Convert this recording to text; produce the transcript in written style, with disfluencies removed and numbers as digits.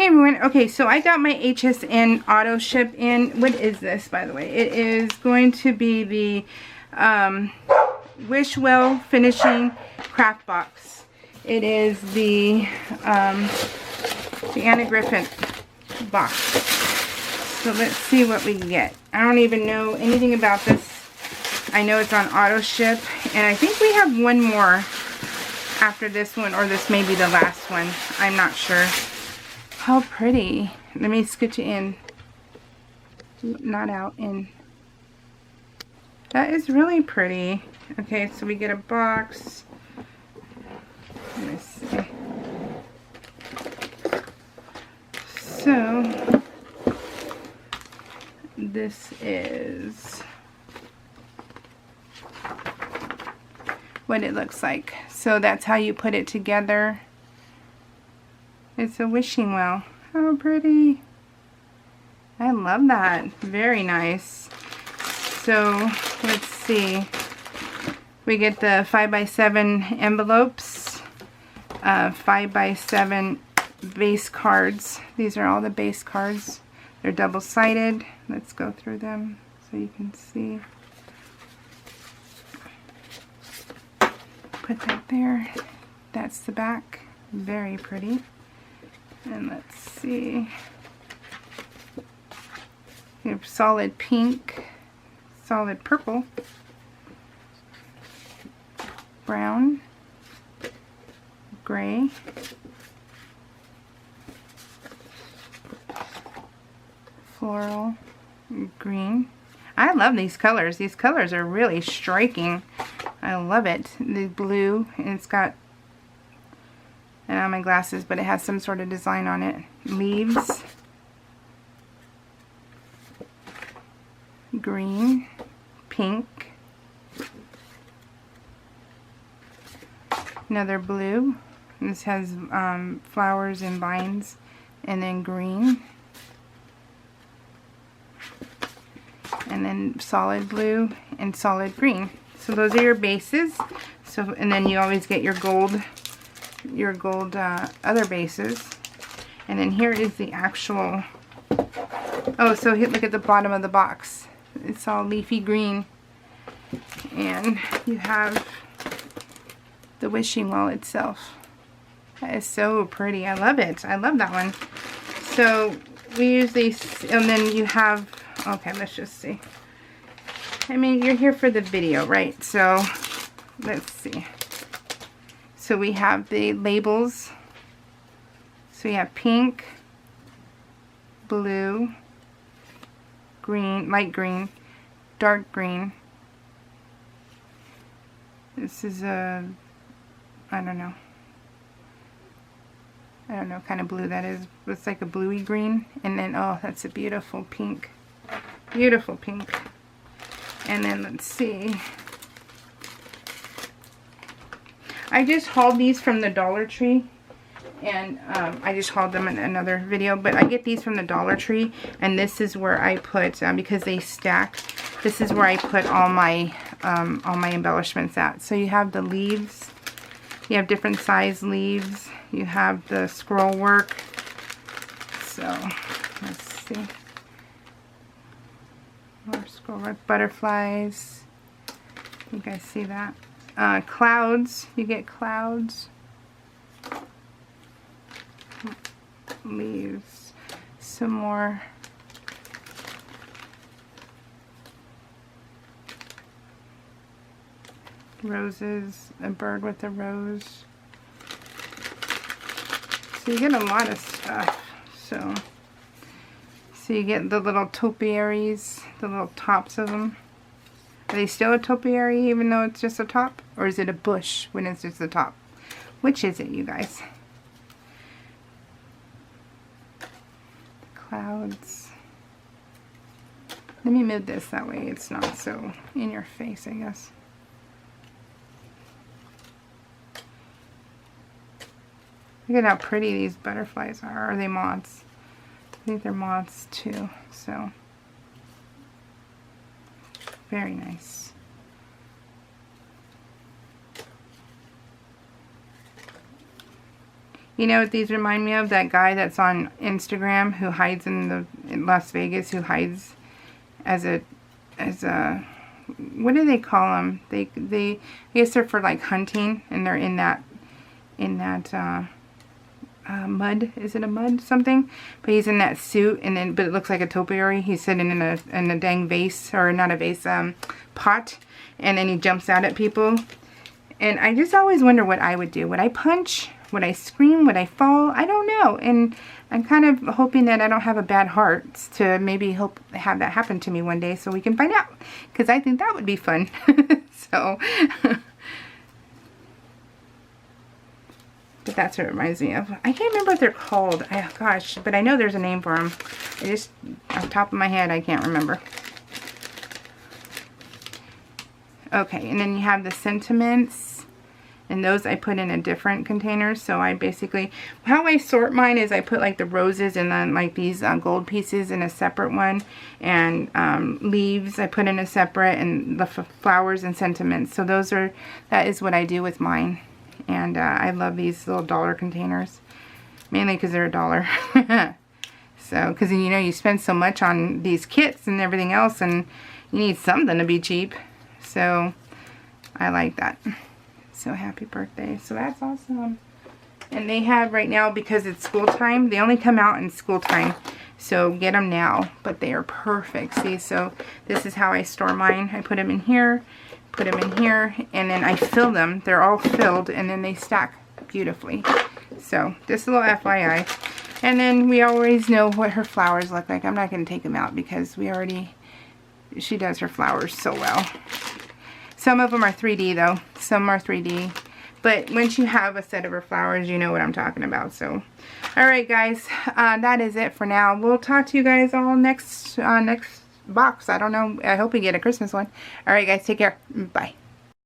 Hey everyone, okay, so I got my HSN auto ship in. What is this, by the way? It is going to be the Wish Well Finishing Craft Box. It is the Anna Griffin box. So let's see what we get. I don't even know anything about this. I know it's on auto ship, and I think we have one more after this one, or this may be the last one. I'm not sure. How pretty. Let me scooch it in. Not out, in. That is really pretty. Okay, so we get a box. Let me see. So, this is what it looks like. So that's how you put it together. It's a wishing well. How pretty. I love that. Very nice. So let's see. We get the 5x7 envelopes, 5x7 base cards. These are all the base cards. They're double-sided. Let's go through them so you can see. Put that there. That's the back. Very pretty. And let's see. We have solid pink, solid purple, brown, gray, floral, green. I love these colors. These colors are really striking. I love it. The blue, and it's got, I don't have my glasses, but it has some sort of design on it. Leaves, green, pink, another blue. This has flowers and vines, and then green, and then solid blue and solid green. So those are your bases. So, and then you always get your gold other bases. And then here is the actual, oh, so look at the bottom of the box. It's all leafy green. And you have the wishing well itself. That is so pretty. I love it. I love that one. So we use these, and then you have, okay, let's just see. I mean, you're here for the video, right? So let's see. So we have the labels. So we have pink, blue, green, light green, dark green. This is a, I don't know kind of blue that is. It's like a bluey green. And then, oh, that's a beautiful pink. Beautiful pink. And then let's see. I just hauled these from the Dollar Tree, and I just hauled them in another video, but I get these from the Dollar Tree, and this is where I put, because they stack, this is where I put all my embellishments at. So you have the leaves, you have different size leaves, you have the scroll work, so let's see, more scroll work, butterflies, you guys see that? Clouds, you get clouds, leaves, some more roses, a bird with a rose. So you get a lot of stuff. So you get the little topiaries, the little tops of them. Are they still a topiary even though it's just a top? Or is it a bush when it's just a top? Which is it, you guys? Clouds. Let me move this, that way it's not so in your face, I guess. Look at how pretty these butterflies are. Are they moths? I think they're moths too, so very nice. You know what these remind me of? That guy that's on Instagram who hides in Las Vegas, who hides as a what do they call them? I guess they're for like hunting, and they're in that mud. Is it a mud something? But he's in that suit, and then but it looks like a topiary. He's sitting in a dang vase, or not a vase, pot, and then he jumps out at people. And I just always wonder what I would do. Would I punch? Would I scream? Would I fall? I don't know. And I'm kind of hoping that I don't have a bad heart to maybe have that happen to me one day, so we can find out. Because I think that would be fun. So, but that's what it reminds me of. I can't remember what they're called. Gosh, but I know there's a name for them. I just, off the top of my head, I can't remember. Okay, and then you have the sentiments. And those I put in a different container. So I basically, how I sort mine is I put like the roses and then like these gold pieces in a separate one. And leaves I put in a separate, and the flowers and sentiments. So that is what I do with mine. And I love these little dollar containers. Mainly because they're $1. So, because you know, you spend so much on these kits and everything else, and you need something to be cheap. So I like that. So happy birthday. So that's awesome. And they have right now, because it's school time, they only come out in school time. So get them now. But they are perfect. See, so this is how I store mine. I put them in here, put them in here, and then I fill them. They're all filled, and then they stack beautifully. So just a little FYI. And then we always know what her flowers look like. I'm not going to take them out because she does her flowers so well. Some of them are 3D though. Some are 3D. But once you have a set of her flowers, you know what I'm talking about. So, alright guys. That is it for now. We'll talk to you guys all next box. I don't know. I hope we get a Christmas one. Alright guys. Take care. Bye.